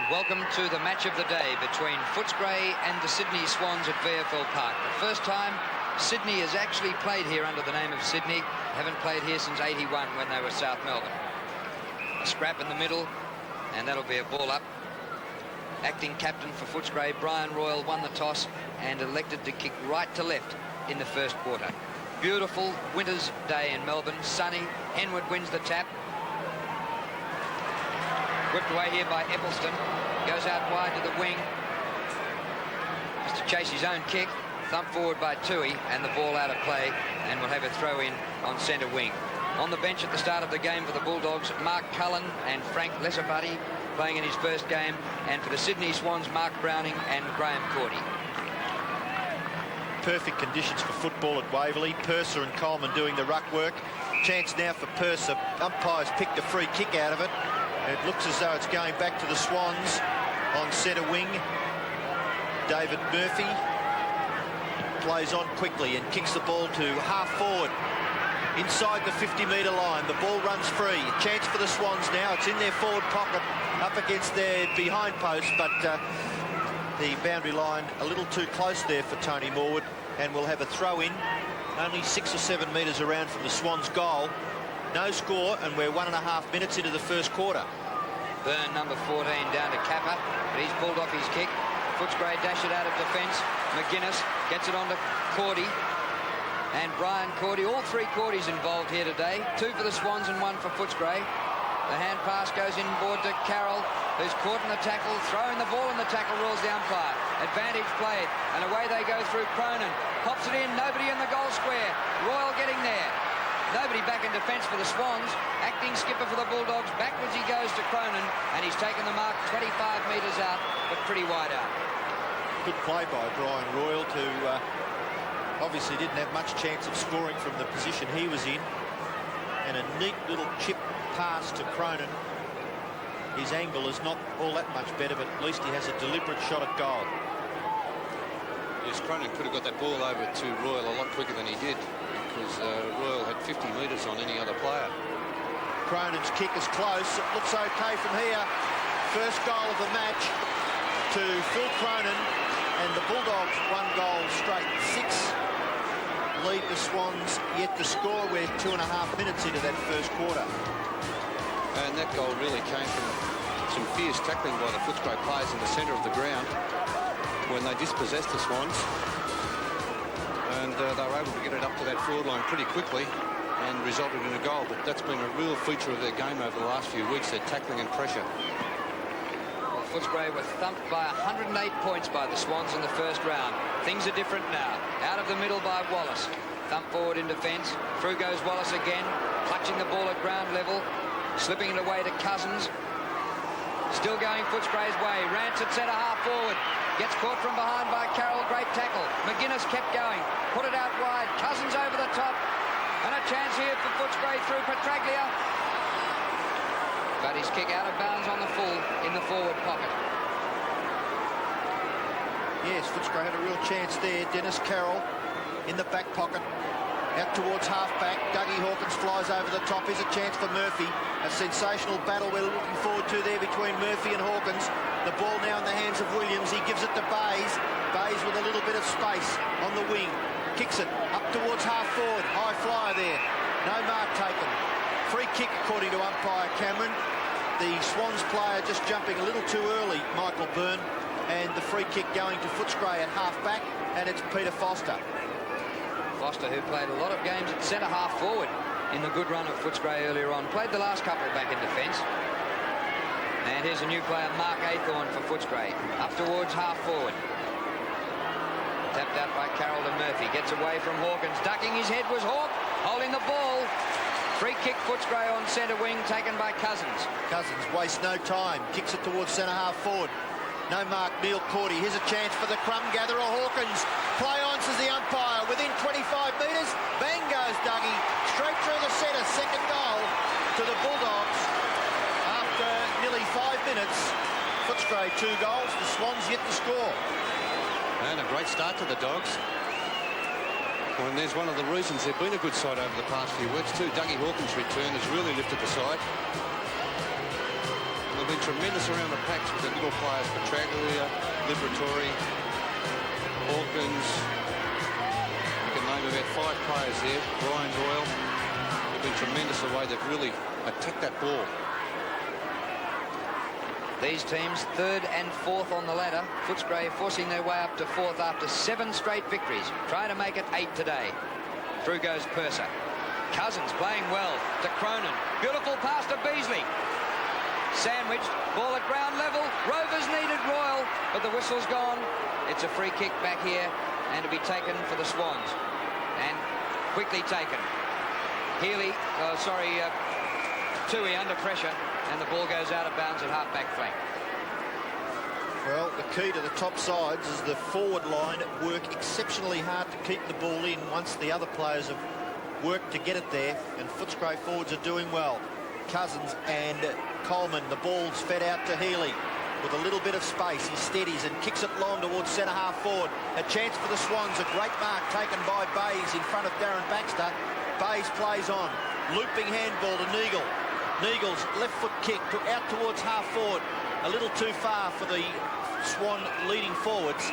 And welcome to the match of the day between Footscray and the Sydney Swans at VFL Park. The first time Sydney has actually played here under the name of Sydney. Haven't played here since '81 when they were South Melbourne. A scrap in the middle, and that'll be a ball up. Acting captain for Footscray, Brian Royal, won the toss and elected to kick right to left in the first quarter. Beautiful winter's day in Melbourne, sunny. Henwood wins the tap. Whipped away here by Eccleston. Goes out wide to the wing. Has to chase his own kick. Thump forward by Tui, and the ball out of play, and we'll have a throw in on centre wing. On the bench at the start of the game for the Bulldogs, Mark Cullen and Frank Lesabuddy playing in his first game, and for the Sydney Swans, Mark Browning and Graham Cordy. Perfect conditions for football at Waverley. Purser and Coleman doing the ruck work. Chance now for Purser. Umpires picked a free kick out of it. It looks as though it's going back to the Swans on centre wing. David Murphy plays on quickly and kicks the ball to half forward inside the 50-metre line. The ball runs free. A chance for the Swans now. It's in their forward pocket up against their behind post, but the boundary line a little too close there for Tony Morwood, and we'll have a throw in only 6 or 7 metres around from the Swans goal. No score, and we're 1.5 minutes into the first quarter. Byrne, number 14, down to Kappa, but he's pulled off his kick. Footscray dash it out of defence. McGuinness gets it onto Cordy. And Brian Cordy, all three Cordys involved here today. 2 for the Swans and 1 for Footscray. The hand pass goes inboard to Carroll, who's caught in the tackle, throwing the ball, and the tackle rules the umpire. Advantage played, and away they go through Cronin. Pops it in, nobody in the goal square. Royal getting there. Nobody back in defence for the Swans. Acting skipper for the Bulldogs. Backwards he goes to Cronin, and he's taken the mark 25 metres out, but pretty wide out. Good play by Brian Royal, to obviously didn't have much chance of scoring from the position he was in. And a neat little chip pass to Cronin. His angle is not all that much better, but at least he has a deliberate shot at goal. Yes, Cronin could have got that ball over to Royal a lot quicker than he did, because Royal had 50 metres on any other player. Cronin's kick is close. It looks okay from here. First goal of the match to Phil Cronin, and the Bulldogs 1 goal straight. 6 lead the Swans yet to score. We're 2.5 minutes into that first quarter. And that goal really came from some fierce tackling by the Footscray players in the centre of the ground when they dispossessed the Swans. And they were able to get it up to that forward line pretty quickly and resulted in a goal. But that's been a real feature of their game over the last few weeks, their tackling and pressure. Well, Footscray were thumped by 108 points by the Swans in the first round. Things are different now. Out of the middle by Wallace. Thump forward in defence. Through goes Wallace again, clutching the ball at ground level, slipping it away to Cousins. Still going Footscray's way. Rance at centre half forward. Gets caught from behind by Carroll. Great tackle. McGuinness kept going. Put it out wide. Cousins over the top. And a chance here for Footscray through Petraglia. But his kick out of bounds on the full in the forward pocket. Yes, Footscray had a real chance there. Dennis Carroll in the back pocket. Out towards half-back. Dougie Hawkins flies over the top. Here's a chance for Murphy. A sensational battle we're looking forward to there between Murphy and Hawkins. The ball now in the hands of Williams. He gives it to Bays. Bays with a little bit of space on the wing. Kicks it up towards half-forward. High flyer there. No mark taken. Free kick according to umpire Cameron. The Swans player just jumping a little too early, Michael Byrne. And the free kick going to Footscray at half-back. And it's Peter Foster. Foster, who played a lot of games at centre half forward in the good run of Footscray earlier on. Played the last couple back in defence. And here's a new player, Mark Aythorne for Footscray. Up towards half forward. Tapped out by Carroll to Murphy. Gets away from Hawkins. Ducking his head was Hawk. Holding the ball. Free kick Footscray on centre wing, taken by Cousins. Cousins wastes no time. Kicks it towards centre half forward. No mark, Neil Cordy. Here's a chance for the crumb gatherer, Hawkins. Play on, says the umpire. Within 25 metres, bang goes Dougie. Straight through the centre. Second goal to the Bulldogs. After nearly 5 minutes, Footscray 2 goals. The Swans yet to score. And a great start to the Dogs. Well, and there's one of the reasons they've been a good side over the past few weeks too. Dougie Hawkins' return has really lifted the side. They've been tremendous around the packs with the little players, Petraglia, Liberatore, Hawkins. You can name about 5 players there. Brian Doyle. They've been tremendous the way they've really attacked that ball. These teams 3rd and 4th on the ladder. Footscray forcing their way up to 4th after 7 straight victories. Trying to make it 8 today. Through goes Purser. Cousins playing well to Cronin. Beautiful pass to Beasley. Sandwiched. Ball at ground level. Rovers needed Royal, but the whistle's gone. It's a free kick back here and to be taken for the Swans. And quickly taken. Healy, Tui under pressure. And the ball goes out of bounds at half-back flank. Well, the key to the top sides is the forward line work exceptionally hard to keep the ball in once the other players have worked to get it there, and Footscray forwards are doing well. Cousins and Coleman, the ball's fed out to Healy with a little bit of space. He steadies and kicks it long towards centre-half forward. A chance for the Swans, a great mark taken by Bays in front of Darren Baxter. Bays plays on, looping handball to Neagle. Neagle's left foot kick out towards half forward, a little too far for the Swan leading forwards,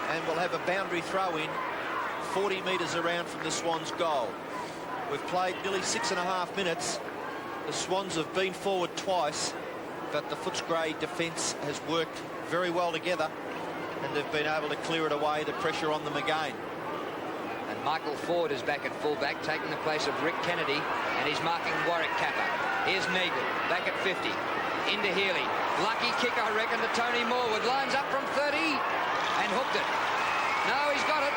and we'll have a boundary throw in 40 metres around from the Swans' goal. We've played nearly 6.5 minutes. The Swans have been forward twice, but the Footscray defence has worked very well together, and they've been able to clear it away, the pressure on them again. And Michael Ford is back at fullback, taking the place of Rick Kennedy, and he's marking Warwick Kappa. Here's Neagle, back at 50. Into Healy. Lucky kick, I reckon, to Tony Morwood. Lines up from 30 and hooked it. No, he's got it.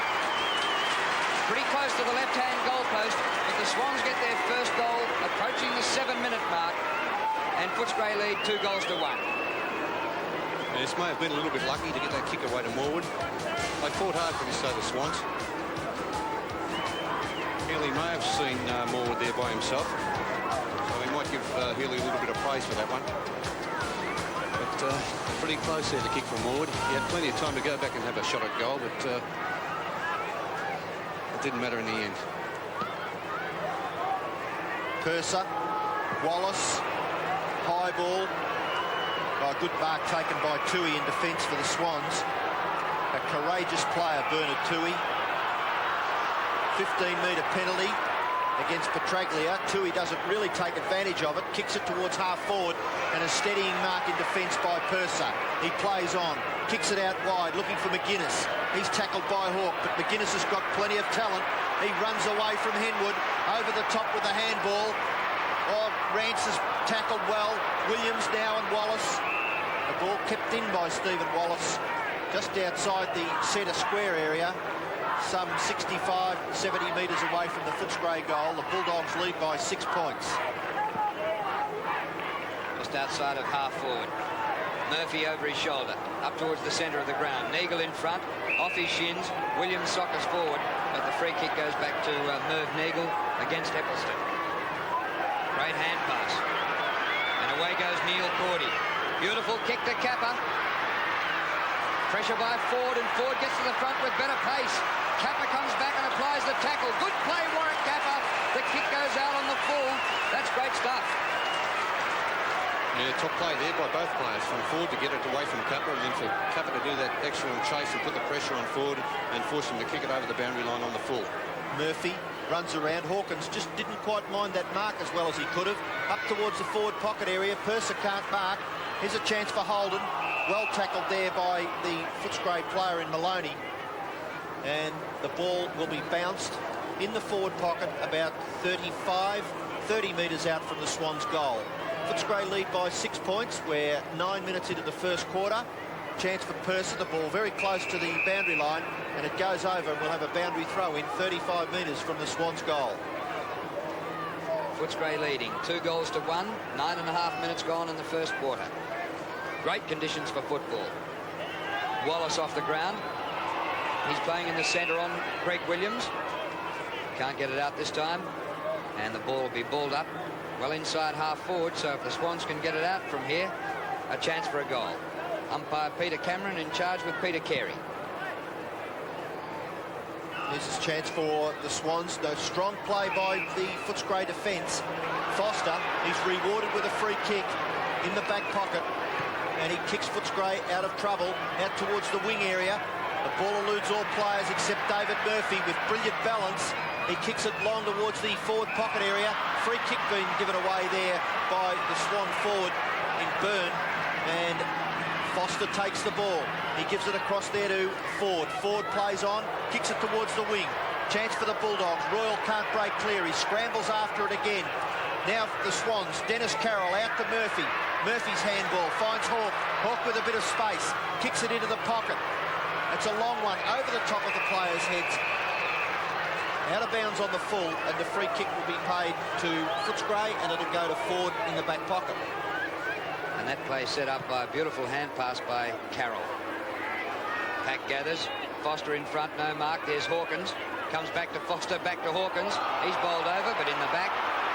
Pretty close to the left-hand goalpost, but the Swans get their first goal, approaching the 7-minute mark, and Footscray lead 2 goals to 1. Yeah, this may have been a little bit lucky to get that kick away to Morwood. They fought hard for this, though, the Swans. Healy may have seen Morwood there by himself. We might give Healy a little bit of praise for that one. But pretty close there, the kick from Ward. He had plenty of time to go back and have a shot at goal, but it didn't matter in the end. Purser, Wallace, high ball. A good mark taken by Tui in defence for the Swans. A courageous player, Bernard Tui. 15-metre penalty against Petraglia. Tui doesn't really take advantage of it, kicks it towards half forward, and a steadying mark in defence by Purser. He plays on, kicks it out wide, looking for McGuinness. He's tackled by Hawke, but McGuinness has got plenty of talent. He runs away from Henwood, over the top with the handball. Oh, Rance has tackled well. Williams now and Wallace. The ball kept in by Stephen Wallace, just outside the centre square area, some 65, 70 metres away from the Footscray goal. The Bulldogs lead by 6 points. Just outside of half forward. Murphy over his shoulder, up towards the centre of the ground. Neagle in front, off his shins. Williams sockers forward, but the free kick goes back to Merv Neagle against Eccleston. Great hand pass. And away goes Neil Cordy. Beautiful kick to Kappa. Pressure by Ford, and Ford gets to the front with better pace. Kappa comes back and applies the tackle. Good play, Warwick Kappa. The kick goes out on the full. That's great stuff. Yeah, top play there by both players, from Ford to get it away from Kappa, and then for Kappa to do that excellent chase and put the pressure on Ford and force him to kick it over the boundary line on the full. Murphy runs around. Hawkins just didn't quite mind that mark as well as he could have. Up towards the forward pocket area. Purser can't mark. Here's a chance for Holden. Well tackled there by the Footscray player in Maloney. And the ball will be bounced in the forward pocket about 30 metres out from the Swans' goal. Footscray lead by 6 points. We're 9 minutes into the first quarter. Chance for Purser, the ball very close to the boundary line, and it goes over, and we'll have a boundary throw in 35 metres from the Swans' goal. Footscray leading 2 goals to 1. 9.5 minutes gone in the first quarter. Great conditions for football. Wallace off the ground. He's playing in the centre on Greg Williams. Can't get it out this time, and the ball will be balled up well inside half forward, so if the Swans can get it out from here, a chance for a goal. Umpire Peter Cameron in charge with Peter Carey. Here's his chance for the Swans. No strong play by the Footscray defence. Foster, he's rewarded with a free kick. in the back pocket, and he kicks Footscray out of trouble, out towards the wing area. The ball eludes all players except David Murphy with brilliant balance. He kicks it long towards the forward pocket area. Free kick being given away there by the Swan forward in Byrne, and Foster takes the ball. He gives it across there to Ford. Ford plays on, kicks it towards the wing. Chance for the Bulldogs. Royal can't break clear. He scrambles after it again. Now the Swans. Dennis Carroll out to Murphy. Murphy's handball finds Hawke. Hawke with a bit of space. Kicks it into the pocket. It's a long one over the top of the players' heads. Out of bounds on the full, and the free kick will be paid to Footscray, and it'll go to Ford in the back pocket. And that play set up by a beautiful hand pass by Carroll. Pack gathers. Foster in front, no mark. There's Hawkins. Comes back to Foster, back to Hawkins. He's bowled over, but in the back.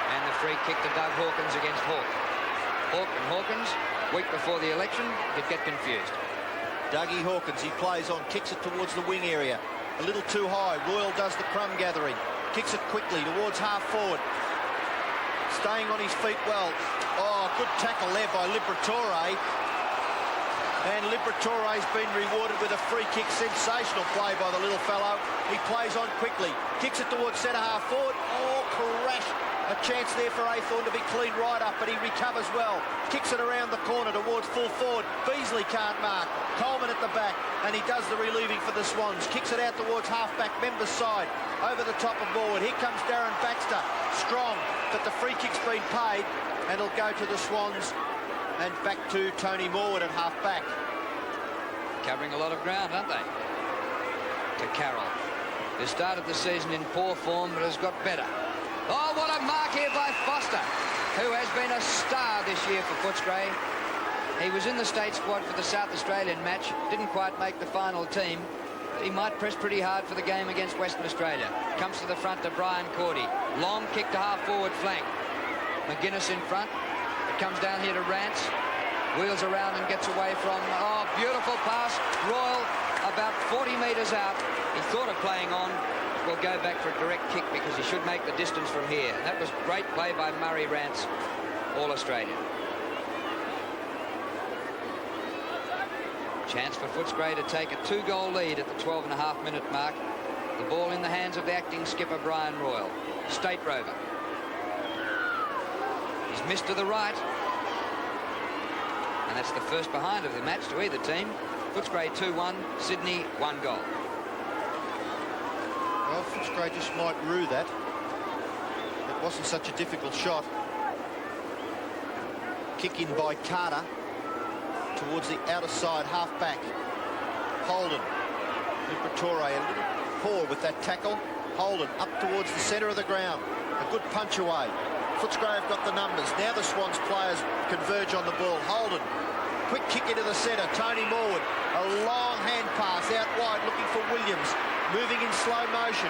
And the free kick to Doug Hawkins against Hawke. Hawke and Hawkins, week before the election, could get confused. Dougie Hawkins, he plays on, kicks it towards the wing area. A little too high. Royal does the crumb gathering. Kicks it quickly towards half forward. Staying on his feet well. Oh, good tackle there by Liberatore. And Liberatore's been rewarded with a free kick. Sensational play by the little fellow. He plays on quickly. Kicks it towards centre half forward. Oh, crash. A chance there for Athorn to be cleaned right up, but he recovers well. Kicks it around the corner towards full forward. Beasley can't mark. Coleman at the back, and he does the relieving for the Swans. Kicks it out towards half-back Member's side. Over the top of Morwood. Here comes Darren Baxter. Strong, but the free kick's been paid, and it'll go to the Swans. And back to Tony Morwood at half-back. Covering a lot of ground, aren't they? To Carroll, who started the season in poor form, but has got better. Oh, what a mark here by Foster, who has been a star this year for Footscray. He was in the state squad for the South Australian match, didn't quite make the final team. He might press pretty hard for the game against Western Australia. Comes to the front to Brian Cordy. Long kick to half-forward flank. McGuinness in front. It comes down here to Rance. Wheels around and gets away from... Oh, beautiful pass. Royal about 40 metres out. He thought of playing on. Will go back for a direct kick because he should make the distance from here. And that was great play by Murray Rance, all Australian. Chance for Footscray to take a 2-goal lead at the 12.5-minute mark. The ball in the hands of the acting skipper, Brian Royal. State rover. He's missed to the right. And that's the first behind of the match to either team. Footscray 2-1, Sydney 1 goal. Well, Footscray just might rue that. It wasn't such a difficult shot. Kick in by Carter towards the outer side, half-back. Holden. Liberatore a little poor with that tackle. Holden up towards the centre of the ground. A good punch away. Footscray have got the numbers. Now the Swans players converge on the ball. Holden. Quick kick into the centre. Tony Morwood. A long hand pass out wide looking for Williams. Moving in slow motion.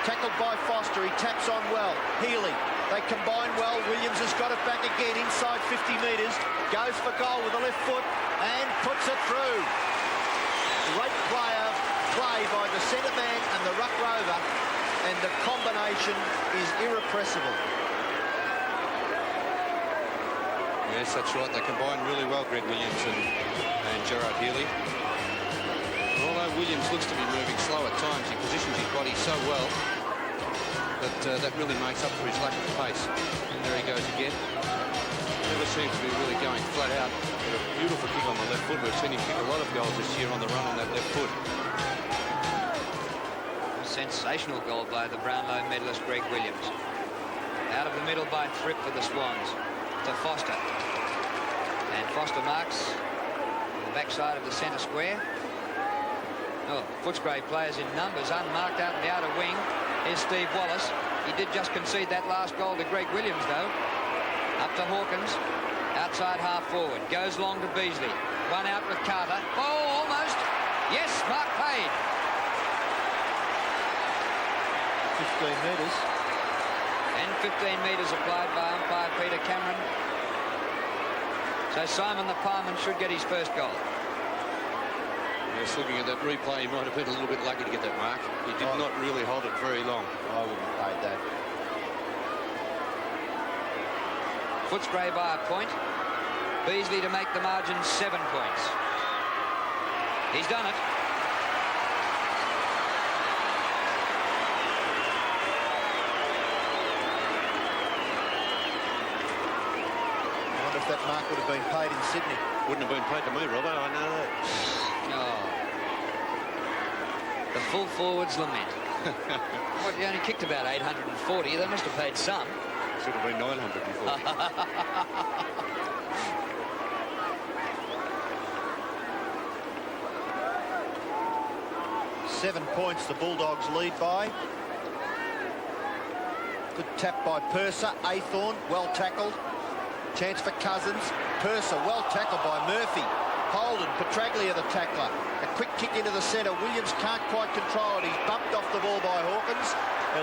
Tackled by Foster. He taps on well. Healy. They combine well. Williams has got it back again inside 50 metres. Goes for goal with the left foot and puts it through. Great play by the centre man and the ruck rover. And the combination is irrepressible. Yes, that's right. They combine really well, Greg Williams and Gerard Healy. Although Williams looks to be moving slow at times, he positions his body so well that that really makes up for his lack of pace. And there he goes again. Never seems to be really going flat out. But a beautiful kick on the left foot. We've seen him kick a lot of goals this year on the run on that left foot. Sensational goal by the Brownlow medalist Greg Williams. Out of the middle by Thripp for the Swans. To Foster. And Foster marks on the backside of the centre square. Oh, Footscray players in numbers, unmarked out in the outer wing. Here's Steve Wallace. He did just concede that last goal to Greg Williams, though. Up to Hawkins. Outside half forward. Goes long to Beasley. One out with Carter. Oh, almost. Yes, mark paid. 15 metres. And 15 metres applied by umpire Peter Cameron. So Simon the Parman should get his first goal. Just looking at that replay, he might have been a little bit lucky to get that mark. He did not really hold it very long. I wouldn't have paid that. Footscray by a point. Beasley to make the margin 7 points. He's done it. I wonder if that mark would have been paid in Sydney. Wouldn't have been paid to me, Robbo, I know that. Oh. The full forwards lament. What, you only kicked about 840. They must have paid some. Should have been 940. 7 points the Bulldogs lead by. Good tap by Purser. Athorn, well tackled. Chance for Cousins. Purser, well tackled by Murphy. Holden, Petraglia the tackler. A quick kick into the centre. Williams can't quite control it. He's bumped off the ball by Hawkins.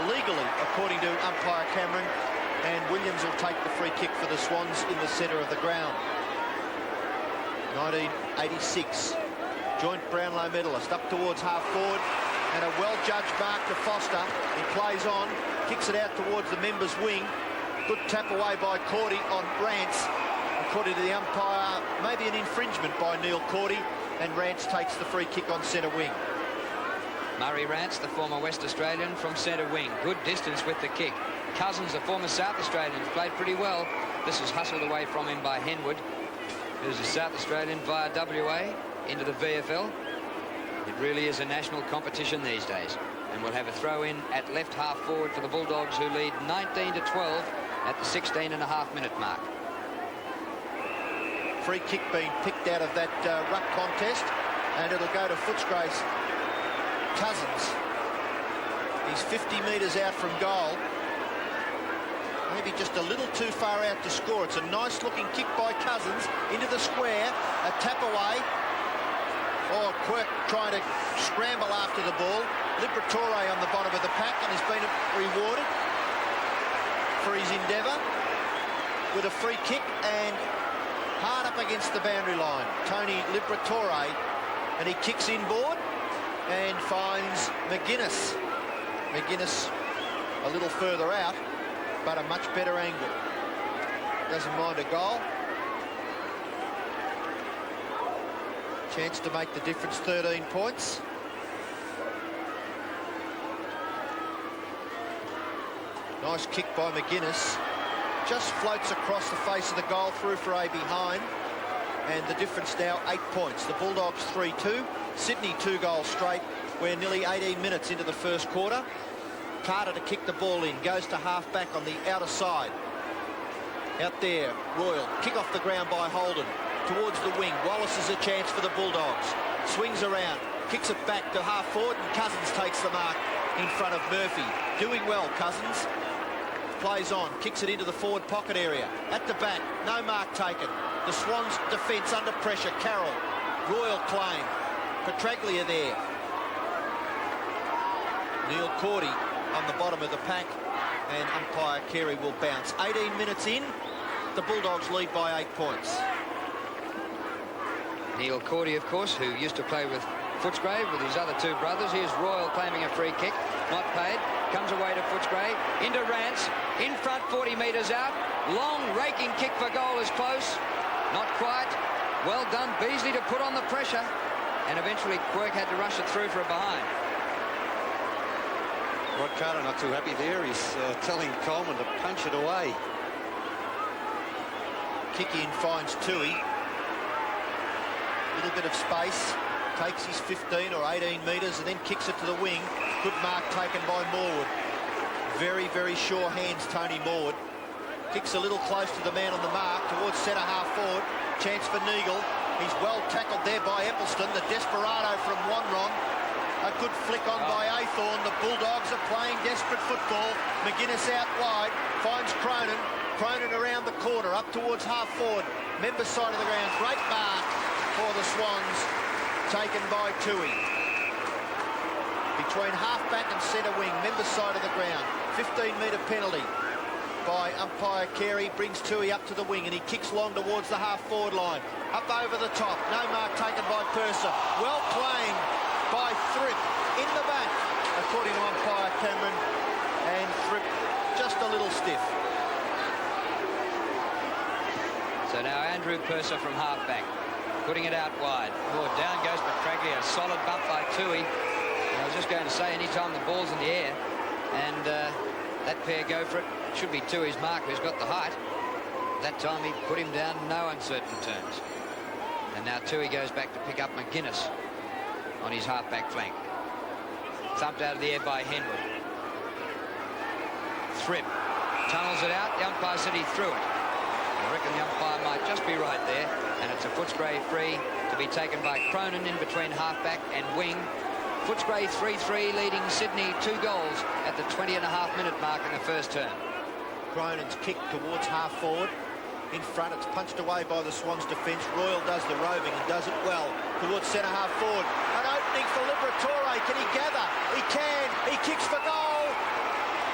Illegally, according to umpire Cameron. And Williams will take the free kick for the Swans in the centre of the ground. 1986. Joint Brownlow medalist up towards half forward. And a well-judged mark to Foster. He plays on. Kicks it out towards the members' wing. Good tap away by Cordy on Rance. According to the umpire, maybe an infringement by Neil Cordy, and Rance takes the free kick on centre wing. Murray Rance, the former West Australian, from centre wing. Good distance with the kick. Cousins, the former South Australian, played pretty well. This is hustled away from him by Henwood, who's a South Australian via WA into the VFL. It really is a national competition these days. And we'll have a throw in at left half forward for the Bulldogs, who lead 19-12 at the 16.5-minute mark. Free kick being picked out of that ruck contest, and it'll go to Footscray's Cousins. He's 50 metres out from goal. Maybe just a little too far out to score. It's a nice-looking kick by Cousins into the square. A tap away. Oh, Quirk trying to scramble after the ball. Liberatore on the bottom of the pack, and has been rewarded for his endeavour with a free kick, and hard up against the boundary line. Tony Liberatore, and he kicks inboard and finds McGuinness. McGuinness a little further out, but a much better angle. Doesn't mind a goal. Chance to make the difference, 13 points. Nice kick by McGuinness. Just floats across the face of the goal, through for a behind. And the difference now 8 points. The Bulldogs 3-2. Sydney 2 goals straight. We're nearly 18 minutes into the first quarter. Carter to kick the ball in. Goes to half-back on the outer side. Out there, Royal. Kick off the ground by Holden. Towards the wing. Wallace is a chance for the Bulldogs. Swings around. Kicks it back to half-forward, and Cousins takes the mark in front of Murphy. Doing well, Cousins. Plays on, kicks it into the forward pocket area. At the back, no mark taken. The Swans' defence under pressure. Carroll, Royal claim. Petraglia there. Neil Cordy on the bottom of the pack, and umpire Carey will bounce. 18 minutes in, the Bulldogs lead by 8 points. Neil Cordy, of course, who used to play with Footscray with his other two brothers. Here's Royal claiming a free kick, not paid. Comes away to Footscray, into Rance, in front 40 metres out. Long raking kick for goal is close. Not quite. Well done, Beasley, to put on the pressure. And eventually Quirk had to rush it through for a behind. Rod Carter not too happy there. He's telling Coleman to punch it away. Kick in finds Toohey. Little bit of space. Takes his 15 or 18 metres and then kicks it to the wing. Good mark taken by Morwood. Very, very sure hands, Tony Morwood. Kicks a little close to the man on the mark towards centre half forward. Chance for Neagle. He's well tackled there by Eccleston, the desperado from Wanron. A good flick on by Athorn. The Bulldogs are playing desperate football. McGuinness out wide, finds Cronin. Cronin around the corner, up towards half forward. Member side of the ground. Great mark for the Swans. Taken by Toohey. Between half-back and centre wing, member side of the ground. 15-metre penalty by umpire Carey. Brings Toohey up to the wing, and he kicks long towards the half-forward line. Up over the top. No mark taken by Purser. Well claimed by Thripp in the back, according to umpire Cameron. And Thripp just a little stiff. So So now Andrew Purser from halfback, putting it out wide. Oh, down goes Petraglia. A solid bump by Tui. I was just going to say, anytime the ball's in the air and that pair go for it, it should be Tui's mark who's got the height. That time he put him down in no uncertain terms. And now Tui goes back to pick up McGuinness on his halfback flank. Thumped out of the air by Henwood. Thribb tunnels it out. The umpire said he threw it. I reckon the umpire might just be right there. And it's a Footscray free to be taken by Cronin in between halfback and wing. Footscray 3-3, leading Sydney 2 goals at the 20.5-minute mark in the first term. Cronin's kick towards half forward. In front, it's punched away by the Swans defence. Royal does the roving and does it well towards centre half forward. An opening for Liberatore. Can he gather? He can. He kicks for goal.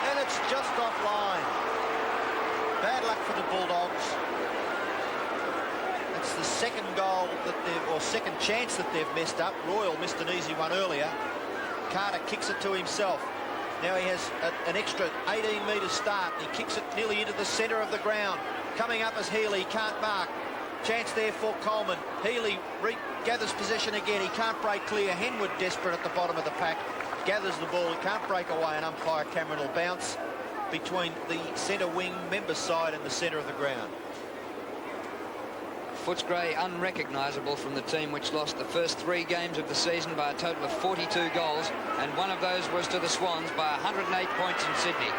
And it's just offline. Bad luck for the Bulldogs. It's the second goal that they've, or second chance that they've messed up. Royal missed an easy one earlier. Carter kicks it to himself. Now he has an extra 18-metre start. He kicks it nearly into the centre of the ground. Coming up as Healy, can't mark. Chance there for Coleman. Healy gathers possession again. He can't break clear. Henwood desperate at the bottom of the pack. Gathers the ball. He can't break away, and umpire Cameron will bounce between the centre wing member side and the centre of the ground. Footscray unrecognisable from the team which lost the first 3 games of the season by a total of 42 goals, and one of those was to the Swans by 108 points in Sydney.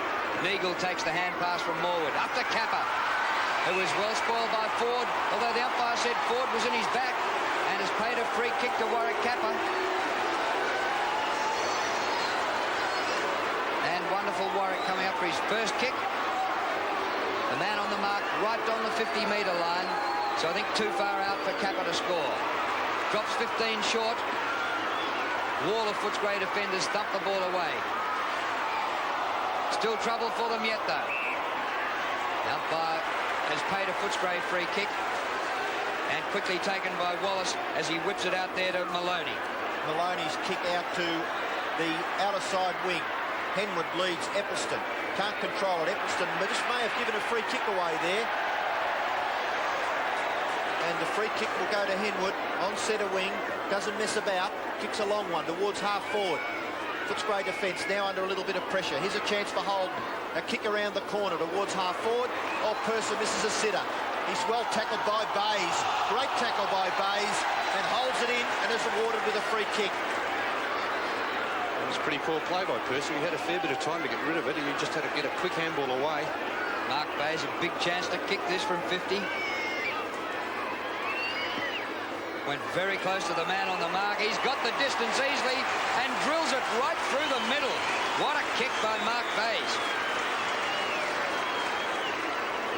Neagle takes the hand pass from Morwood up to Kappa, who was well spoiled by Ford, although the umpire said Ford was in his back, and has paid a free kick to Warwick Kappa. And wonderful Warwick coming up for his first kick. The man on the mark right on the 50-metre line. So I think too far out for Kappa to score. Drops 15 short. Wall of Footscray defenders thump the ball away. Still trouble for them yet, though. The umpire has paid a Footscray free kick. And quickly taken by Wallace as he whips it out there to Maloney. Maloney's kick out to the outer side wing. Henwood leads Eccleston. Can't control it. Eccleston just may have given a free kick away there. And the free kick will go to Henwood on centre wing. Doesn't mess about. Kicks a long one towards half forward. Footscray defence now under a little bit of pressure. Here's a chance for Holden. A kick around the corner towards half forward. Oh, Purser misses a sitter. He's well tackled by Bays. Great tackle by Bays. And holds it in and is rewarded with a free kick. It was pretty poor play by Purser. He had a fair bit of time to get rid of it. He just had to get a quick handball away. Mark Bays a big chance to kick this from 50. Went very close to the man on the mark. He's got the distance easily and drills it right through the middle. What a kick by Mark Bays.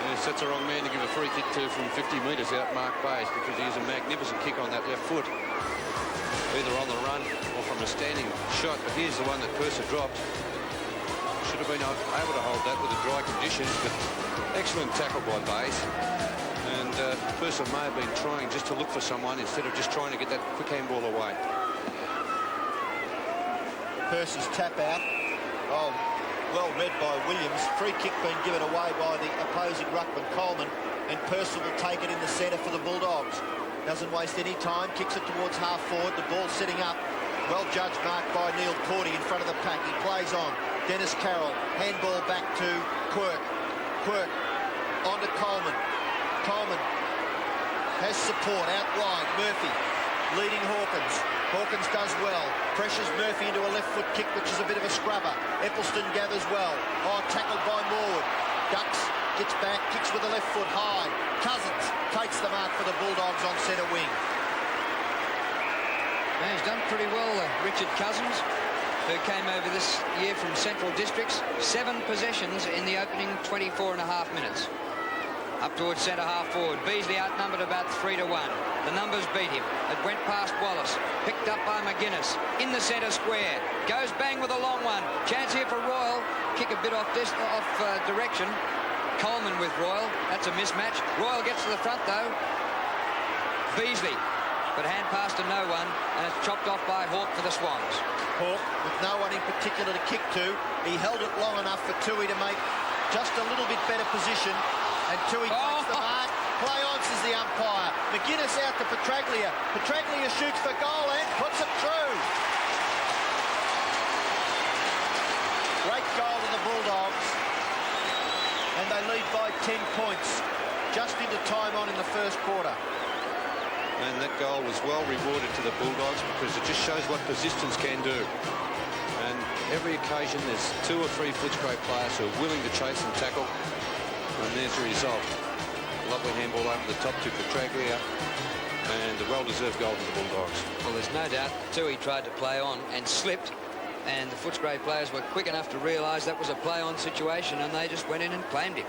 Yes, that's the wrong man to give a free kick to from 50 metres out, Mark Bays, because he has a magnificent kick on that left foot, either on the run or from a standing shot. But here's the one that Purser dropped. Should have been able to hold that with the dry conditions, but excellent tackle by Bays. And Purser may have been trying just to look for someone instead of just trying to get that quick handball away. Purser's tap out. Oh, well read by Williams. Free kick being given away by the opposing ruckman Coleman, and Purser will take it in the centre for the Bulldogs. Doesn't waste any time. Kicks it towards half forward. The ball sitting up. Well judged mark by Neil Cordy in front of the pack. He plays on. Dennis Carroll. Handball back to Quirk. Quirk on to Coleman. Coleman has support out wide. Murphy leading Hawkins. Hawkins does well. Pressures Murphy into a left foot kick, which is a bit of a scrubber. Eccleston gathers well. Oh, tackled by Morwood. Ducks, gets back, kicks with the left foot high. Cousins takes the mark for the Bulldogs on centre wing. Now, he's done pretty well, Richard Cousins, who came over this year from Central Districts. 7 possessions in the opening 24.5 minutes. Up towards centre half forward. Beasley outnumbered about 3-1. The numbers beat him. It went past Wallace. Picked up by McGuinness. In the centre square. Goes bang with a long one. Chance here for Royal. Kick a bit off direction. Coleman with Royal. That's a mismatch. Royal gets to the front though. Beasley. But hand pass to no one. And it's chopped off by Hawke for the Swans. Hawke with no one in particular to kick to. He held it long enough for Tui to make just a little bit better position. And Tui takes the mark. Play on, says the umpire. McGuinness out to Petraglia. Petraglia shoots for goal and puts it through. Great goal to the Bulldogs. And they lead by 10 points. Just into time on in the first quarter. And that goal was well rewarded to the Bulldogs because it just shows what persistence can do. And every occasion there's 2 or 3 Footscray players who are willing to chase and tackle. And there's the result. Lovely handball over the top to Petraglia. And a well-deserved goal to the Bulldogs. Well, there's no doubt Tui tried to play on and slipped. And the Footscray players were quick enough to realise that was a play-on situation, and they just went in and claimed him.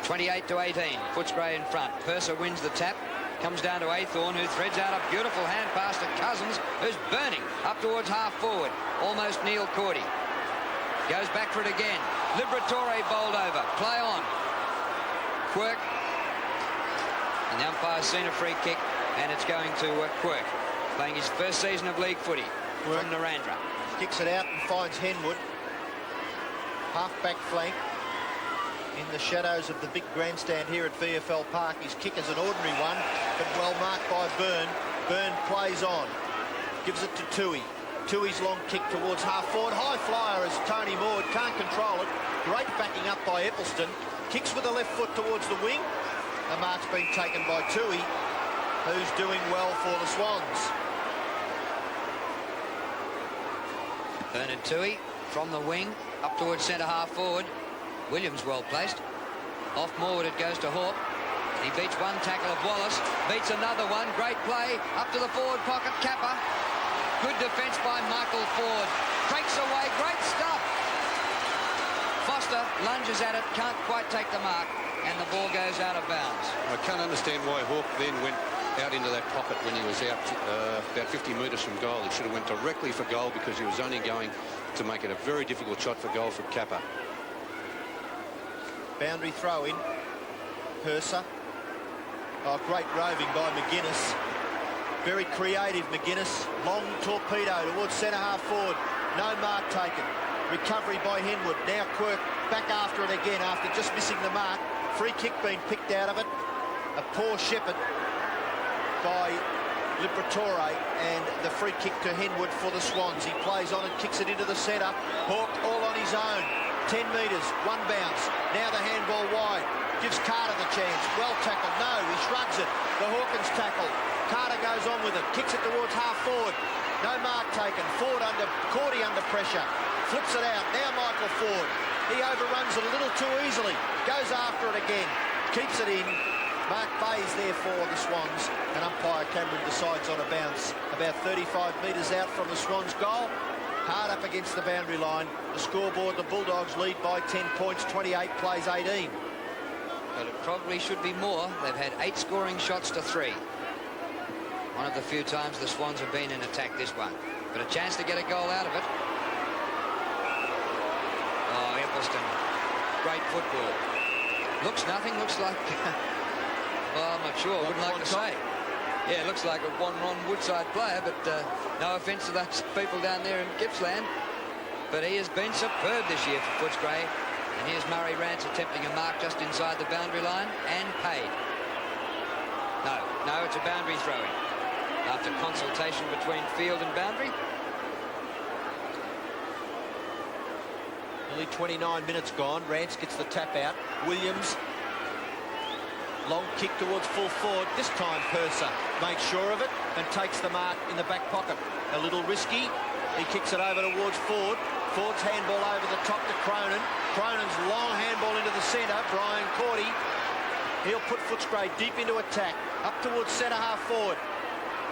28-18, Footscray in front. Purser wins the tap. Comes down to Aythorne, who threads out a beautiful hand pass to Cousins, who's burning up towards half-forward. Almost Neil Cordy. Goes back for it again. Liberatore bowled over. Play on. Quirk. And the umpire's seen a free kick, and it's going to Quirk, playing his first season of league footy from Narendra. Kicks it out and finds Henwood. Half-back flank. In the shadows of the big grandstand here at VFL Park. His kick is an ordinary one, but well marked by Byrne. Byrne plays on. Gives it to Tui. Tui's long kick towards half-forward. High flyer as Tony Maud can't control it. Great backing up by Eccleston. Kicks with the left foot towards the wing. The mark's been taken by Tui, who's doing well for the Swans. Bernard Tui from the wing up towards centre half-forward. Williams well placed. Off Morwood it goes to Hawke. He beats one tackle of Wallace. Beats another one. Great play. Up to the forward pocket. Kappa. Good defence by Michael Ford. Breaks away. Great stuff. Foster lunges at it. Can't quite take the mark. And the ball goes out of bounds. I can't understand why Hawke then went out into that pocket when he was out about 50 metres from goal. He should have went directly for goal because he was only going to make it a very difficult shot for goal for Kappa. Boundary throw in. Purser. Oh, great roving by McGuinness. Very creative McGuinness. Long torpedo towards centre half forward. No mark taken. Recovery by Henwood. Now Quirk back after it again after just missing the mark. Free kick being picked out of it. A poor shepherd by Liberatore, and the free kick to Henwood for the Swans. He plays on and kicks it into the centre. Hawke all on his own. 10 metres, one bounce. Now the handball wide. Gives Carter the chance. Well tackled. No, he shrugs it. The Hawkins tackle. Carter goes on with it. Kicks it towards half forward. No mark taken. Ford under, Cordy under pressure. Flips it out. Now Michael Ford. He overruns it a little too easily. Goes after it again. Keeps it in. Mark Bay's there for the Swans. And umpire Cameron decides on a bounce. About 35 metres out from the Swans' goal. Hard up against the boundary line. The scoreboard, the Bulldogs lead by 10 points. 28 plays 18. But it probably should be more. They've had 8 scoring shots to 3. One of the few times the Swans have been in attack, this one. But a chance to get a goal out of it. Oh, Eccleston. Great football. Looks nothing. Looks like... well, I'm not sure. Wouldn't like to say. Yeah, it looks like a one-Ron Woodside player, but no offence to those people down there in Gippsland. But he has been superb this year for Footscray. And here's Murray Rance attempting a mark just inside the boundary line and paid. No, it's a boundary throw-in. After consultation between field and boundary. Nearly 29 minutes gone. Rance gets the tap out. Williams. Long kick towards full forward. This time Purser makes sure of it and takes the mark in the back pocket. A little risky. He kicks it over towards Ford. Ford's handball over the top to Cronin. Cronin's long handball into the centre. Brian Cordy. He'll put Footscray deep into attack. Up towards centre half forward.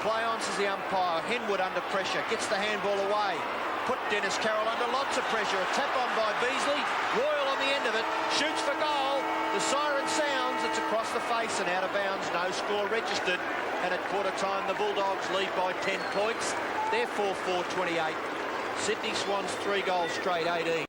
Play on, says the umpire. Henwood under pressure. Gets the handball away. Put Dennis Carroll under lots of pressure. A tap on by Beasley. Royal on the end of it. Shoots for goal. The siren sounds. It's across the face and out of bounds. No score registered. And at quarter time, the Bulldogs lead by 10 points. They're 4-4-28. Sydney Swans 3 goals straight, 18.